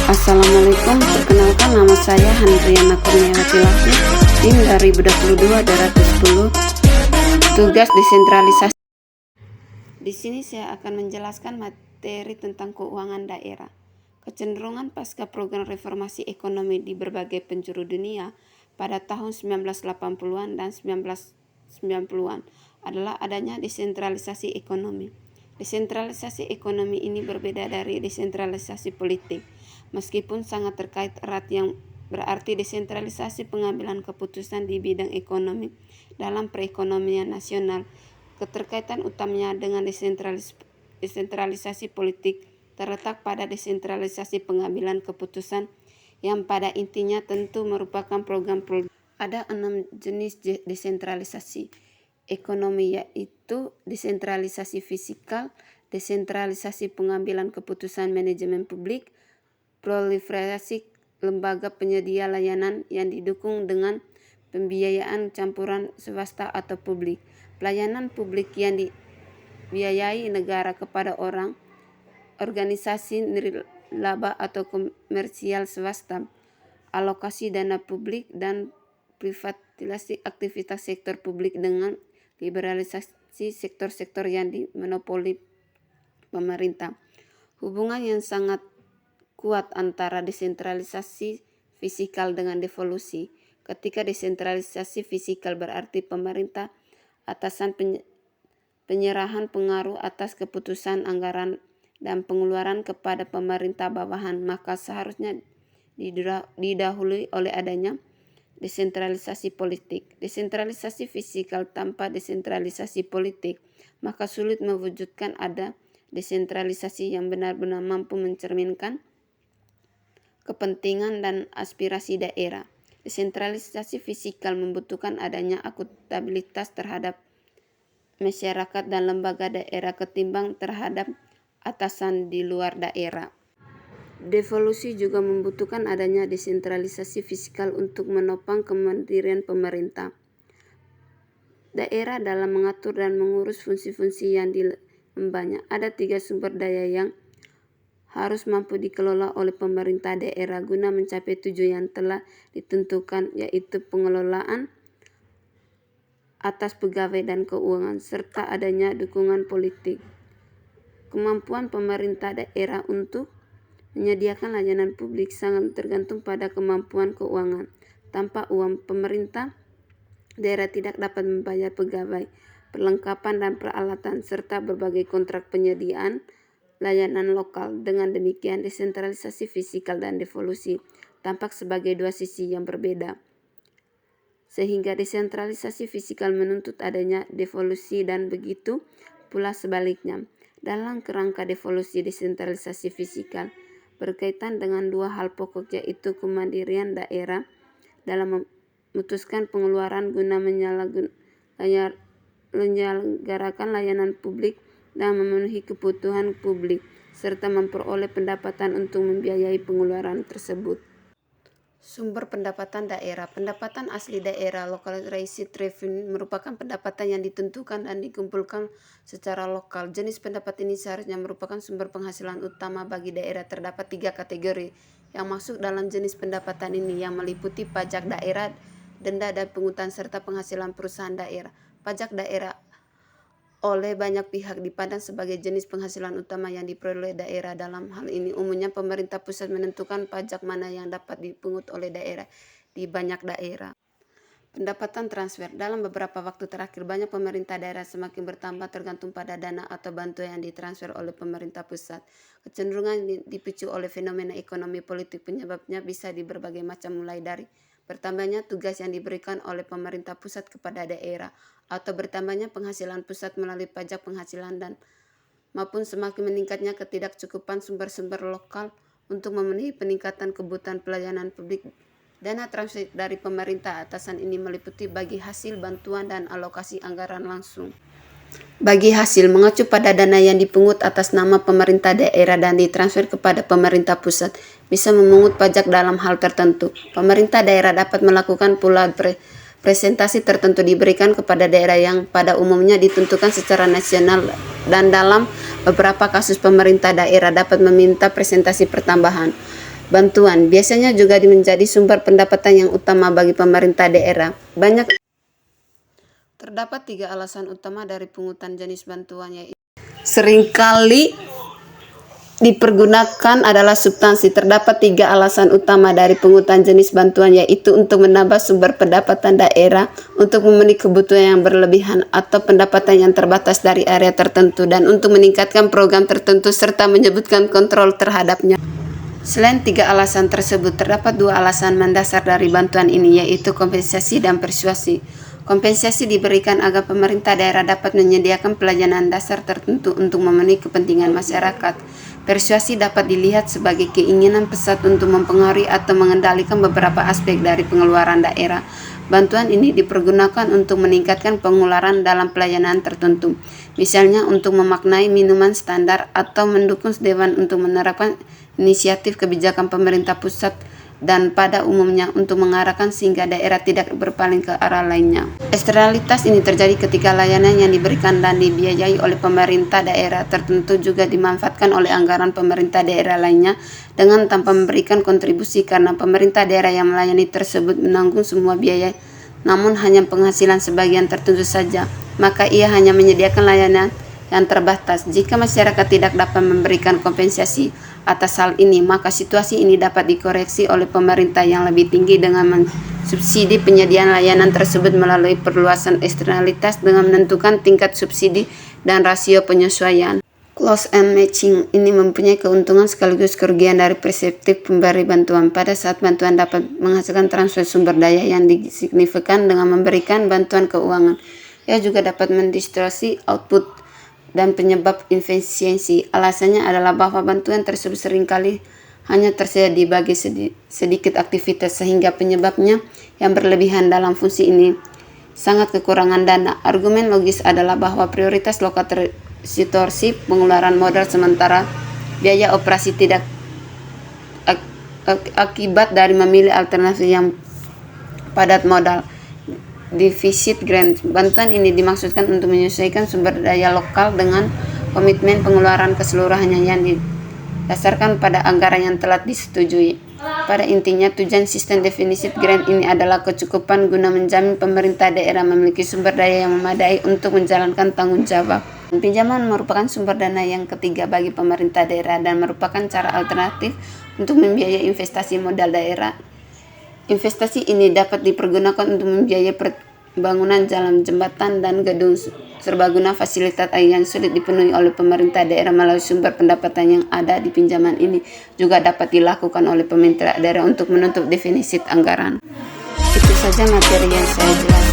Assalamualaikum, perkenalkan nama saya Handriana Kurniawati Lahti, tim 2022-210, tugas desentralisasi. Di sini saya akan menjelaskan materi tentang keuangan daerah. Kecenderungan pasca program reformasi ekonomi di berbagai penjuru dunia pada tahun 1980-an dan 1990-an adalah adanya desentralisasi ekonomi. Desentralisasi ekonomi ini berbeda dari desentralisasi politik, meskipun sangat terkait erat, yang berarti desentralisasi pengambilan keputusan di bidang ekonomi dalam perekonomian nasional. Keterkaitan utamanya dengan desentralisasi politik terletak pada desentralisasi pengambilan keputusan yang pada intinya tentu merupakan program-program. Ada 6 jenis desentralisasi ekonomi, yaitu desentralisasi fisikal, desentralisasi pengambilan keputusan manajemen publik, proliferasi lembaga penyedia layanan yang didukung dengan pembiayaan campuran swasta atau publik, pelayanan publik yang dibiayai negara kepada orang, organisasi nirlaba atau komersial swasta, alokasi dana publik, dan privatisasi aktivitas sektor publik dengan liberalisasi sektor-sektor yang dimonopoli pemerintah. Hubungan yang sangat kuat antara desentralisasi fisikal dengan devolusi. Ketika desentralisasi fisikal berarti pemerintah atasan penyerahan pengaruh atas keputusan anggaran dan pengeluaran kepada pemerintah bawahan, maka seharusnya didahului oleh adanya desentralisasi politik. Desentralisasi fisikal tanpa desentralisasi politik, maka sulit mewujudkan ada desentralisasi yang benar-benar mampu mencerminkan kepentingan dan aspirasi daerah. Desentralisasi fisikal membutuhkan adanya akuntabilitas terhadap masyarakat dan lembaga daerah ketimbang terhadap atasan di luar daerah. Devolusi juga membutuhkan adanya desentralisasi fisikal untuk menopang kemandirian pemerintah daerah dalam mengatur dan mengurus fungsi-fungsi yang dilembanya. Ada 3 sumber daya yang harus mampu dikelola oleh pemerintah daerah guna mencapai tujuan yang telah ditentukan, yaitu pengelolaan atas pegawai dan keuangan, serta adanya dukungan politik. Kemampuan pemerintah daerah untuk menyediakan layanan publik sangat tergantung pada kemampuan keuangan. Tanpa uang, pemerintah daerah tidak dapat membayar pegawai, perlengkapan dan peralatan, serta berbagai kontrak penyediaan layanan lokal. Dengan demikian, desentralisasi fisikal dan devolusi tampak sebagai 2 sisi yang berbeda, sehingga desentralisasi fisikal menuntut adanya devolusi dan begitu pula sebaliknya. Dalam kerangka devolusi, desentralisasi fisikal berkaitan dengan 2 hal pokok, yaitu kemandirian daerah dalam memutuskan pengeluaran guna menyelenggarakan layanan publik dan memenuhi kebutuhan publik, serta memperoleh pendapatan untuk membiayai pengeluaran tersebut. Sumber pendapatan daerah. Pendapatan asli daerah, local raised revenue, merupakan pendapatan yang ditentukan dan dikumpulkan secara lokal. Jenis pendapat ini seharusnya merupakan sumber penghasilan utama bagi daerah. Terdapat 3 kategori yang masuk dalam jenis pendapatan ini, yang meliputi pajak daerah, denda dan pungutan, serta penghasilan perusahaan daerah. Pajak daerah oleh banyak pihak dipandang sebagai jenis penghasilan utama yang diperoleh daerah. Dalam hal ini, umumnya pemerintah pusat menentukan pajak mana yang dapat dipungut oleh daerah di banyak daerah. Pendapatan transfer. Dalam beberapa waktu terakhir, banyak pemerintah daerah semakin bertambah tergantung pada dana atau bantuan yang ditransfer oleh pemerintah pusat. Kecenderungan dipicu oleh fenomena ekonomi politik. Penyebabnya bisa di berbagai macam, mulai dari bertambahnya tugas yang diberikan oleh pemerintah pusat kepada daerah, atau bertambahnya penghasilan pusat melalui pajak penghasilan, dan maupun semakin meningkatnya ketidakcukupan sumber-sumber lokal untuk memenuhi peningkatan kebutuhan pelayanan publik. Dana transfer dari pemerintah atasan ini meliputi bagi hasil, bantuan, dan alokasi anggaran langsung. Bagi hasil mengacu pada dana yang dipungut atas nama pemerintah daerah dan ditransfer kepada pemerintah pusat, bisa memungut pajak dalam hal tertentu. Pemerintah daerah dapat melakukan pula presentasi tertentu diberikan kepada daerah yang pada umumnya ditentukan secara nasional, dan dalam beberapa kasus pemerintah daerah dapat meminta presentasi pertambahan. bantuan biasanya juga menjadi sumber pendapatan yang utama bagi pemerintah daerah. Terdapat 3 alasan utama dari pungutan jenis bantuan, yaitu seringkali dipergunakan adalah substansi. Terdapat 3 alasan utama dari pungutan jenis bantuan, yaitu untuk menambah sumber pendapatan daerah, untuk memenuhi kebutuhan yang berlebihan atau pendapatan yang terbatas dari area tertentu, dan untuk meningkatkan program tertentu serta menyebutkan kontrol terhadapnya. Selain 3 alasan tersebut, terdapat 2 alasan mendasar dari bantuan ini, yaitu kompensasi dan persuasi. Kompensasi diberikan agar pemerintah daerah dapat menyediakan pelayanan dasar tertentu untuk memenuhi kepentingan masyarakat. Persuasi dapat dilihat sebagai keinginan pusat untuk mempengaruhi atau mengendalikan beberapa aspek dari pengeluaran daerah. Bantuan ini dipergunakan untuk meningkatkan pengeluaran dalam pelayanan tertentu, misalnya untuk memaknai minuman standar atau mendukung dewan untuk menerapkan inisiatif kebijakan pemerintah pusat, dan pada umumnya untuk mengarahkan sehingga daerah tidak berpaling ke arah lainnya. Eksternalitas ini terjadi ketika layanan yang diberikan dan dibiayai oleh pemerintah daerah tertentu juga dimanfaatkan oleh anggaran pemerintah daerah lainnya dengan tanpa memberikan kontribusi, karena pemerintah daerah yang melayani tersebut menanggung semua biaya namun hanya penghasilan sebagian tertentu saja, maka ia hanya menyediakan layanan yang terbatas. Jika masyarakat tidak dapat memberikan kompensasi atas hal ini, maka situasi ini dapat dikoreksi oleh pemerintah yang lebih tinggi dengan mensubsidi penyediaan layanan tersebut melalui perluasan eksternalitas dengan menentukan tingkat subsidi dan rasio penyesuaian. Close and matching ini mempunyai keuntungan sekaligus kerugian dari perspektif pemberi bantuan. Pada saat bantuan dapat menghasilkan transfer sumber daya yang signifikan dengan memberikan bantuan keuangan, ia juga dapat mendistorsi output dan penyebab inefisiensi. Alasannya adalah bahwa bantuan tersebut seringkali hanya tersedia dibagi sedikit aktivitas, sehingga penyebabnya yang berlebihan dalam fungsi ini sangat kekurangan dana. Argumen logis adalah bahwa prioritas lokal distorsi pengeluaran modal, sementara biaya operasi tidak akibat dari memilih alternatif yang padat modal. Defisit grant. Bantuan ini dimaksudkan untuk menyesuaikan sumber daya lokal dengan komitmen pengeluaran keseluruhannya yang didasarkan pada anggaran yang telah disetujui. Pada intinya, tujuan sistem defisit grant ini adalah kecukupan guna menjamin pemerintah daerah memiliki sumber daya yang memadai untuk menjalankan tanggung jawab. Pinjaman merupakan sumber dana yang ketiga bagi pemerintah daerah dan merupakan cara alternatif untuk membiayai investasi modal daerah. Investasi ini dapat dipergunakan untuk membiayai pembangunan jalan, jembatan, dan gedung serbaguna. Fasilitas yang sulit dipenuhi oleh pemerintah daerah melalui sumber pendapatan yang ada di pinjaman ini juga dapat dilakukan oleh pemerintah daerah untuk menutup defisit anggaran. Itu saja materi yang saya jelaskan.